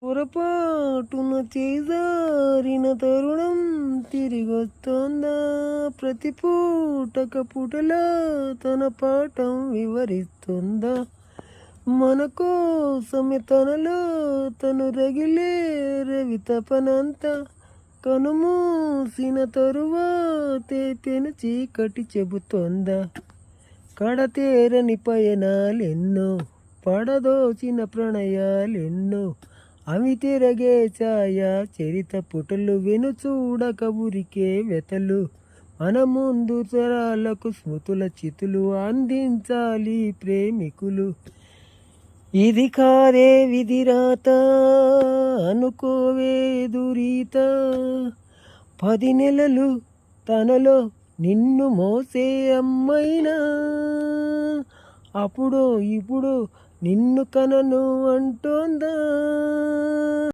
పొరపాటున చేజారిన తరుణం తిరిగొస్తోందా? ప్రతి పూటక పుటలా తన పాఠం వివరిస్తుందా? మన కోసమే తనలో తను రగిలే రవి తపనంతా కనుమూసిన తరువాతే పెను చీకటి చెబుతోందా? కడతేరని పయనాలెన్నో, పడదోచిన ప్రణయాలెన్నో, అవి తిరగే ఛాయా చరిత పుటలు వెనుచూడక ఉరికే వెతలు. మన ముందు తరాలకు స్మృతుల చితులు అందించాలి ప్రేమికులు. ఇది కాదే విధిరాత అనుకోవే దురీత, 10 నెలలు తనలో నిన్ను మోసే అమ్మైనా అప్పుడో ఇప్పుడు నిన్ను కనను అంటోందా?